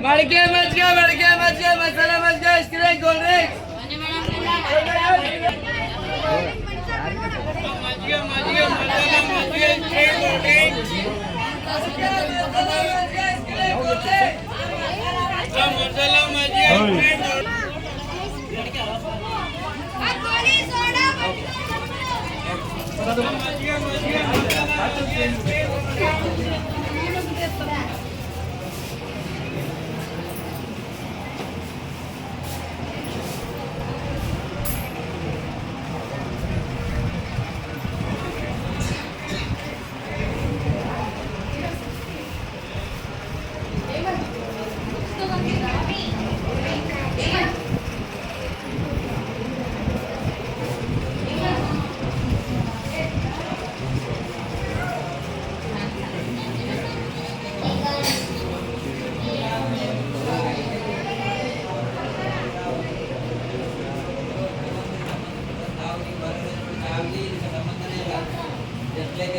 मड़के मसाला much गया इसके गोल drinks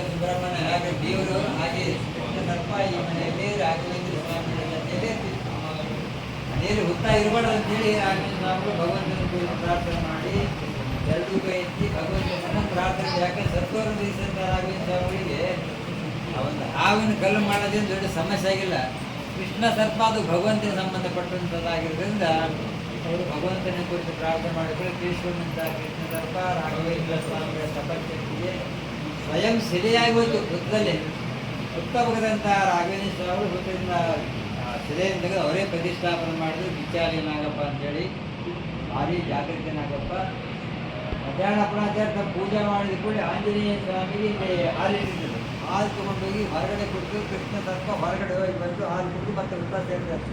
Subrahmanya ಹಾಗೆ ದೇವರು ಹಾಗೆ ಸರ್ಪ ಈ ಮನೆಯಲ್ಲಿ ರಾಘವೇಂದ್ರ ಸ್ವಾಮಿಗಳ ಜೊತೆಯಲ್ಲಿ ಮನೆಯಲ್ಲಿ ಹುತ್ತಾ ಇರಬಾರ್ದು ಅಂತೇಳಿ ರಾಘವೇಂದ್ರ ಸ್ವಾಮಿಗಳು ಭಗವಂತನ ಕುರಿತು ಪ್ರಾರ್ಥನೆ ಮಾಡಿ ಎರಡೂ ಕೈ ಎತ್ತಿ ಭಗವಂತನ ಪ್ರಾರ್ಥನೆ ಯಾಕೆ ಸತ್ತೋರ ದಿವಸದ ರಾಘವೇಂದ್ರ ಸ್ವಾಮಿಗಳಿಗೆ ಆ ಒಂದು ಹಾವಿನ ಕಲ್ಲು ಮಾಡೋದೇನು ದೊಡ್ಡ ಸಮಸ್ಯೆ ಆಗಿಲ್ಲ. ಕೃಷ್ಣ ಸರ್ಪ ಅದು ಭಗವಂತನ ಸಂಬಂಧಪಟ್ಟಂಥದ್ದಾಗಿರೋದ್ರಿಂದ ಅವರು ಭಗವಂತನ ಕುರಿತು ಪ್ರಾರ್ಥನೆ ಮಾಡಿಕೊಂಡು ಕೇಶವನಂತ ಕೃಷ್ಣ ಸರ್ಪ ರಾಘವೇಂದ್ರ ಸ್ವಾಮಿಗಳ ತಪಶಕ್ತಿಗೆ ಸ್ವಯಂ ಶಿಲೆಯಾಗಿ ಹೋಯ್ತು. ವೃತ್ತದಲ್ಲಿ ವೃತ್ತ ಬಗೆದಂಥ ರಾಘವೇಂದ್ರ ಸ್ವಾಮಿಗಳು ವೃತ್ತದಿಂದ ಶಿಲೆಯನ್ನು ತೆಗೆದು ಅವರೇ ಪ್ರತಿಷ್ಠಾಪನೆ ಮಾಡಿದ್ರು. ಬಿಚ್ಚಾಲಿ ನಾಗಪ್ಪ ಅಂತೇಳಿ ಭಾರಿ ಜಾಗೃತಿ ನಾಗಪ್ಪ. ಮಧ್ಯಾಹ್ನ ಅಪರಾಧಾರ್ಥ ಪೂಜೆ ಮಾಡಿದ ಕೂಡ ಆಂಜನೇಯ ಸ್ವಾಮಿಗೆ ಇಲ್ಲಿ ಹಾಲಿಟ್ಟಿದ್ರು. ಹಾಲು ತೊಗೊಂಡೋಗಿ ಹೊರಗಡೆ ಕೊಟ್ಟು ಕೃಷ್ಣ ಸರ್ಪ ಹೊರಗಡೆ ಹೋಗಿ ಬಂದು ಹಾಲು ಕೊಟ್ಟು ಮತ್ತೆ ವೃತ್ತ ಸೇರಿದ್ರು.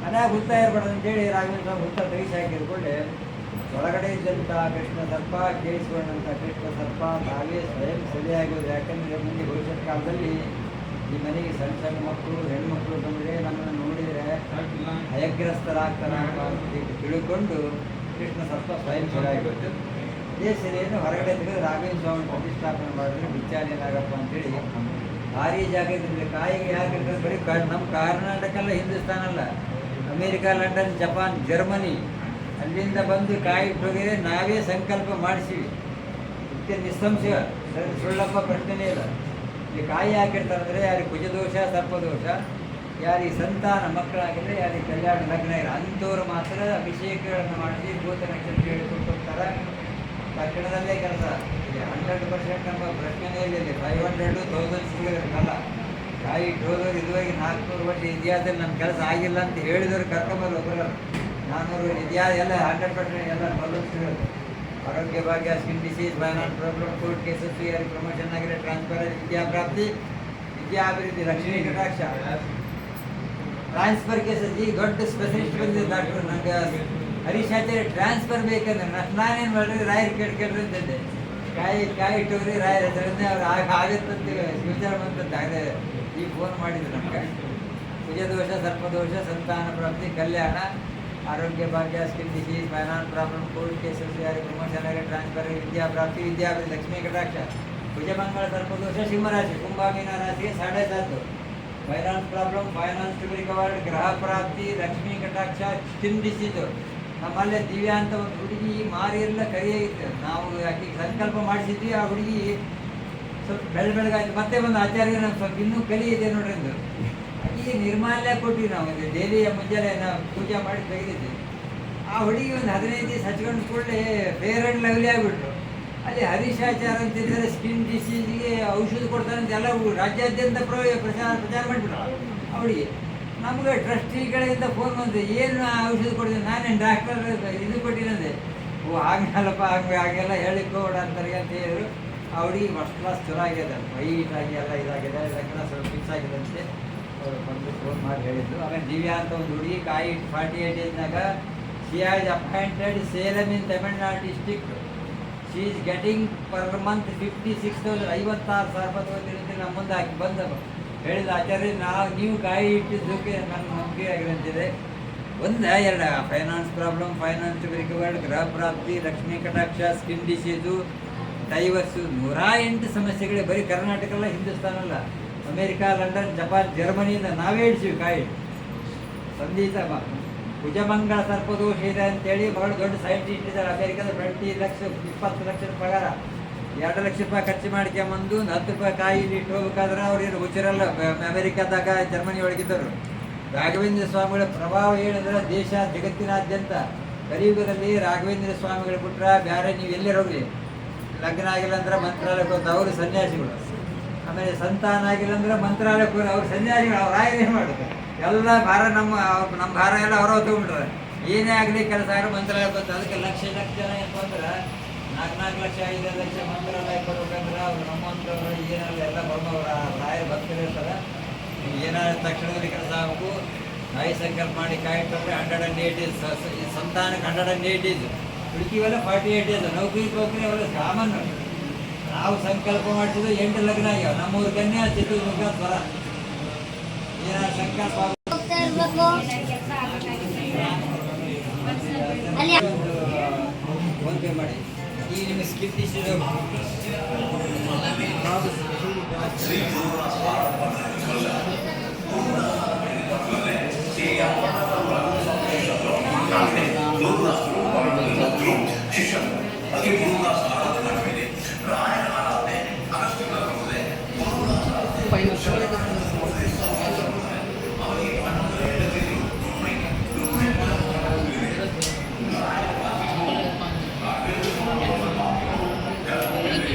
ಮನ್ಯಾಗ ವೃತ್ತ ಇರಬಾರ್ದು ಅಂತೇಳಿ ರಾಘವೇಂದ್ರ ಸ್ವಾಮಿ ವೃತ್ತ ತೆಗಿಸಿ ಹಾಕಿದ್ಕೊಂಡೆ ಒಳಗಡೆ ಇದ್ದಂಥ ಕೃಷ್ಣ ಸರ್ಪ ಕೇಳಿಸ್ಕೊಂಡಂಥ ಕೃಷ್ಣ ಸರ್ಪ ತಾವೇ ಸ್ವಯಂ ಸರಿಯಾಗೋದು. ಯಾಕಂದರೆ ಮುಂದೆ ಭವಿಷ್ಯತ್ ಕಾಲದಲ್ಲಿ ಈ ಮನೆಗೆ ಸಣ್ಣ ಸಣ್ಣ ಮಕ್ಕಳು ಹೆಣ್ಮಕ್ಳು ಬಂದರೆ ನಮ್ಮನ್ನು ನೋಡಿದರೆ ಭಯಗ್ರಸ್ತರಾಗ್ತಾರೆ ಅಂತ ತಿಳ್ಕೊಂಡು ಕೃಷ್ಣ ಸರ್ಪ ಸ್ವಯಂ ಸರಿಯಾಗೋದು. ಇದೇ ಸರಿಯನ್ನು ಹೊರಗಡೆ ತೆಗೆದು ರಾಘವೇಂದ್ರ ಸ್ವಾಮಿ ಪ್ರತಿಷ್ಠಾಪನೆ ಮಾಡಿದ್ರೆ ಬಿಚ್ಚಾಲಿ ನಾಗಪ್ಪ ಅಂತೇಳಿ ಭಾರಿ ಜಾಗದಲ್ಲಿ ಕಾಯಿಗೆ ಯಾಕಿರ್ತದೆ. ಬರೀ ನಮ್ಮ ಕರ್ನಾಟಕ ಅಲ್ಲ, ಹಿಂದೂಸ್ತಾನ ಅಲ್ಲ, ಅಮೇರಿಕಾ, ಲಂಡನ್, ಜಪಾನ್, ಜರ್ಮನಿ ಅಲ್ಲಿಂದ ಬಂದು ಕಾಯಿ ಇಟ್ಟೋಗಿದ್ರೆ ನಾವೇ ಸಂಕಲ್ಪ ಮಾಡಿಸಿವಿ. ಇದಕ್ಕೆ ನಿಸ್ಸಂಶಯ ಸುಳ್ಳಪ್ಪ ಪ್ರಶ್ನೆನೇ ಇಲ್ಲ. ಇಲ್ಲಿ ಕಾಯಿ ಹಾಕಿರ್ತಾರೆ ಅಂದರೆ ಯಾರಿಗೆ ಕುಜದೋಷ ಸರ್ಪದೋಷ, ಯಾರಿಗೆ ಸಂತಾನ ಮಕ್ಕಳಾಗಿದ್ದರೆ, ಯಾರಿಗೆ ಕಲ್ಯಾಣ ಲಗ್ನ ಇಲ್ಲ ಅಂಥವ್ರು ಮಾತ್ರ ಅಭಿಷೇಕಗಳನ್ನು ಮಾಡಿಸಿ ಭೂತ ನಕ್ಷತ್ರ ಹೇಳಿಕೊಟ್ಟು ಹೋಗ್ತಾರೆ. ತಕ್ಷಣದಲ್ಲೇ ಕೆಲಸ ಇದೆ. 100% ನಮ್ಮ ಪ್ರಶ್ನೆನೇ ಇಲ್ಲ. 500 1000 ಸಿಗೋದಿಲ್ಲ. ಕಾಯಿ ಇಟ್ಟೋದವ್ರು ಇದುವರೆಗೆ 400 ವರ್ಷ ಇತಿಹಾಸದಲ್ಲಿ ನಮ್ಮ ಕೆಲಸ ಆಗಿಲ್ಲ ಅಂತ ಹೇಳಿದವರು ಕರ್ಕೊಂಬರು ಒಬ್ಬರು 400 ಇತಿಹಾಸ ಎಲ್ಲ 100% ಎಲ್ಲ ಬದಲಿಸಿರೋದು. ಆರೋಗ್ಯ ಭಾಗ್ಯ, skin disease, finance problem, court cases, ಯಾರಿಗೆ ಪ್ರಮೋಷನ್ ಆಗಿರೋ ಟ್ರಾನ್ಸ್ಫರ್, ವಿದ್ಯಾಪ್ರಾಪ್ತಿ, ವಿದ್ಯಾಭಿವೃದ್ಧಿ, ಲಕ್ಷ್ಮೀ ಕಟಾಕ್ಷ, ಟ್ರಾನ್ಸ್ಫರ್ ಕೇಸಸ್. ಈಗ ದೊಡ್ಡ ಸ್ಪೆಷಲಿಸ್ಟ್ ಬಂದಿದೆ ಡಾಕ್ಟ್ರು. ನನಗೆ ಹರೀಶಾಚಾರ್ಯ ಟ್ರಾನ್ಸ್ಫರ್ ಬೇಕಂದ್ರೆ ನಾನೇನು ಮಾಡಿದ್ರೆ ರಾಯರು ಕೇಳ್ರಿ ಅಂತಿದ್ದೆ. ಕಾಯಿ ಇಟ್ಟೋಗ್ರಿ ರಾಯರ ಹೆಸರಿಂದ ಅವ್ರು ಆಗುತ್ತಂತ ವಿಚಾರ ಬಂತಂತೆ. ಈಗ ಫೋನ್ ಮಾಡಿದ್ರು ನಮ್ಗೆ. ಕುಜದೋಷ, ಸರ್ಪದೋಷ, ಸಂತಾನ ಪ್ರಾಪ್ತಿ, ಕಲ್ಯಾಣ, ಆರೋಗ್ಯ ಭಾಗ್ಯ, skin disease, finance problem, court cases, ಯಾರಿಗೆ ಪ್ರಮೋಷನ್ ಆಗಿ ಟ್ರಾನ್ಸ್ಫರ್, ವಿದ್ಯಾಪ್ರಾಪ್ತಿ, ವಿದ್ಯಾಭಿವೃದ್ಧಿ, ಲಕ್ಷ್ಮೀ ಕಟಾಕ್ಷ, ಭುಜಮಂಗಳ, ಸರ್ಪದೋಷ, ಸಿಂಹರಾಶಿ, ಕುಂಭ ಮೀನ ರಾಶಿಗೆ 7.5. Finance problem, finance to be recovered, ಗ್ರಹ ಪ್ರಾಪ್ತಿ, ಲಕ್ಷ್ಮೀ ಕಟಾಕ್ಷ, ಸ್ಕಿನ್ ಡಿಸೀಸು. ನಮ್ಮಲ್ಲೇ ದಿವ್ಯಾ ಅಂತ ಒಂದು ಹುಡುಗಿ ಮಾರಿ ಎಲ್ಲ ಕರಿಯಾಗಿತ್ತು. ನಾವು ಆಕೆ ಸಂಕಲ್ಪ ಮಾಡಿಸಿದ್ವಿ. ಆ ಹುಡುಗಿ ಸ್ವಲ್ಪ ಬೆಳಗಾಯ್ತು. ಮತ್ತೆ ಒಂದು ಆಚಾರ್ಯ ನಾವು ಸ್ವಲ್ಪ ಇನ್ನೂ ಕಲಿಯಿದೆ ನೋಡ್ರಿ ಅಂದು ಆಕೆಗೆ ನಿರ್ಮಾಲ್ಯ ಕೊಟ್ವಿ. ನಾವು ಡೈಲಿ ಮುಂಜಾನೆ ನಾವು ಪೂಜೆ ಮಾಡಿ ತೆಗೆದಿದ್ವಿ. ಆ ಹುಡುಗಿ ಒಂದು 15 ದಿವಸ ಹಚ್ಕೊಂಡು ಕೂಡಲೇ ಫೇರ್ ಆ್ಯಂಡ್ ಲವ್ಲಿ ಆಗಿಬಿಟ್ರು. ಅಲ್ಲಿ ಹರೀಶಾಚಾರ ಅಂತಿದ್ದಾರೆ ಸ್ಕಿನ್ ಡಿಸೀಸ್ಗೆ ಔಷಧ ಕೊಡ್ತಾರೆ ಅಂತ ಎಲ್ಲ ರಾಜ್ಯಾದ್ಯಂತ ಪ್ರಚಾರ ಮಾಡಿಬಿಟ್ರು. ಆ ಹುಡುಗಿ ನಮಗೆ ಟ್ರಸ್ಟಿಗಳಿಂದ ಫೋನ್ ಬಂದು ಏನು ಔಷಧ ಕೊಡ್ತೀನಿ, ನಾನೇನು ಡಾಕ್ಟರ್ ಇದು ಕೊಟ್ಟಿನಂದೆ. ಓ ಆಗಲ್ಲಪ್ಪ, ಹಾಗೆಲ್ಲ ಹೇಳಿಕೋಡ ಅಂತಾರೆ ಅಂತ ಹೇಳಿದ್ರು. ಆ ಹುಡುಗಿ ಫಸ್ಟ್ ಕ್ಲಾಸ್ ಚಲೋ ಆಗಿದೆ, ವೈಟಾಗಿ ಎಲ್ಲ ಇದಾಗಿದೆ, ಲಗ್ನ ಸ್ವಲ್ಪ ಫಿಕ್ಸ್ ಆಗಿದಂತೆ. ಅವರು ಬಂದು ಫೋನ್ ಮಾಡಿ ಹೇಳಿದ್ರು. ಆಮೇಲೆ ದಿವ್ಯಾ ಅಂತ ಒಂದು ಹುಡುಗಿ ಕಾಯಿ 48 ಏಜ್ನಾಗ she has appointed Salem in Tamil Nadu district. She is getting per month 56,000 56,000 ರೂಪಾಯಿ ನಮ್ಮ ಮುಂದೆ ಹಾಕಿ ಬಂದ ಹೇಳಿದ ಆಚಾರ್ಯ ನೀವು ಕಾಯಿ ಇಟ್ಟಿದ್ದಕ್ಕೆ ನನ್ನ ನಂಬಿಕೆ ಆಗಿದೆ ಅಂತಿದೆ. ಒಂದ ಎರಡ ಫೈನಾನ್ಸ್ ಪ್ರಾಬ್ಲಮ್, ಫೈನಾನ್ಸ್ ರಿಕವರ್ಡ್, ಗೃಹ ಪ್ರಾಪ್ತಿ, ಲಕ್ಷ್ಮೀ ಕಟಾಕ್ಷ, ಸ್ಕಿನ್ ಡಿಸೀಸು, ಡೈವರ್ಸು, 108 ಸಮಸ್ಯೆಗಳೇ. ಬರೀ ಕರ್ನಾಟಕ ಅಲ್ಲ, ಹಿಂದೂಸ್ತಾನ ಅಲ್ಲ, ಅಮೇರಿಕಾ, ಲಂಡನ್, ಜಪಾನ್, ಜರ್ಮನಿಯಿಂದ ನಾವೇ ಹಿಡಿಸಿವಿ ಕಾಯಿ. ಸಂದೀತ ಭುಜಮಂಗಳ ಸರ್ಪದೋಷ ಇದೆ ಅಂತೇಳಿ ಬಹಳ ದೊಡ್ಡ ಸೈಂಟಿಸ್ಟ್ ಇದ್ದಾರೆ ಅಮೇರಿಕಾದ. 20 ಲಕ್ಷ 20 ಲಕ್ಷ ಪಗಾರ, 2 ಲಕ್ಷ ರೂಪಾಯಿ ಖರ್ಚು ಮಾಡ್ಕೊಂಬಂದು 10 ರೂಪಾಯಿ ಕಾಯಿ ಇಟ್ಟು ಹೋಗ್ಬೇಕಾದ್ರೆ ಅವ್ರೇನು ಹುಚ್ಚರಲ್ಲ. ಅಮೇರಿಕಾದಾಗ, ಜರ್ಮನಿ ಒಳಗಿದ್ದರು. ರಾಘವೇಂದ್ರ ಸ್ವಾಮಿಗಳ ಪ್ರಭಾವ ಹೇಳಿದ್ರೆ ದೇಶ ಜಗತ್ತಿನಾದ್ಯಂತ ಕಲಿಯುಗದಲ್ಲಿ ರಾಘವೇಂದ್ರ ಸ್ವಾಮಿಗಳು ಬಿಟ್ರೆ ಬೇರೆ ನೀವು ಎಲ್ಲೇ ಹೋಗ್ಲಿ, ಲಗ್ನ ಆಗಿಲ್ಲ ಅಂದ್ರೆ ಮಂತ್ರಾಲಯಕ್ಕೆ ಹೋಗ್ತಾರೆ, ಅವರು ಸನ್ಯಾಸಿಗಳು. ಆಮೇಲೆ ಸಂತಾನ ಆಗಿಲ್ಲ ಅಂದ್ರೆ ಮಂತ್ರಾಲಯಕ್ಕೆ ಹೋಗಿ ಅವ್ರು ಸನ್ಯಾಸಿಗಳು. ಅವ್ರು ರಾಯರೇ ಮಾಡೋದು ಎಲ್ಲ ಭಾರ, ನಮ್ಮ ಭಾರ ಎಲ್ಲ ಹೊರ ತೊಗೊಂಡ್ರೆ ಏನೇ ಆಗಲಿ ಕೆಲಸ ಆಗಲಿ ಮಂತ್ರಾಲಯಕ್ಕೆ ಬಂತು. ಅದಕ್ಕೆ ಲಕ್ಷ ಲಕ್ಷ ಜನ ಏನಪ್ಪ ಅಂದ್ರೆ 4 ಲಕ್ಷ 5 ಲಕ್ಷ ಮಂತ್ರಾಲಯಕ್ಕೆ ಬರ್ಬೇಕಂದ್ರೆ ಅವ್ರು ನಮ್ಮಂಥವ್ರು ಏನಲ್ಲ ಎಲ್ಲ ಬರೋವ್ರ ರಾಯರು ಭಕ್ತರಿರ್ತಾರೆ. ಏನಾದ್ರು ತಕ್ಷಣದಲ್ಲಿ ಕೆಲಸ ಆಗಬೇಕು. ನಾಯಿ ಸಂಕಲ್ಪ ಮಾಡಿ ಕಾಯಿಟ್ಟರೆ 108 ಡೇಸ್, ಸಂತಾನಕ್ಕೆ 108 ಡೇಸ್, ಹುಡುಕಿವೆಲ್ಲ 48 ಡೇಸ್. ನೌಕರಿ ಅವೆಲ್ಲ ಸಾಮಾನ್ಯ. ನಾವು ಸಂಕಲ್ಪ ಮಾಡಿಸಿದ್ರೆ 8 ಲಗ್ನ ಆಗ್ಯಾವ. ನಮ್ಮೂರು ಕನ್ಯಾ, ಚಿತ್ರದುರ್ಗ, ಸ್ವರ. ಏನಾದ್ರು ಸಂಕಲ್ಪ ಫೋನ್ ಪೇ ಮಾಡಿ. ಈಗ ನಿಮಗೆ skip disease Grup, Grup, Grup,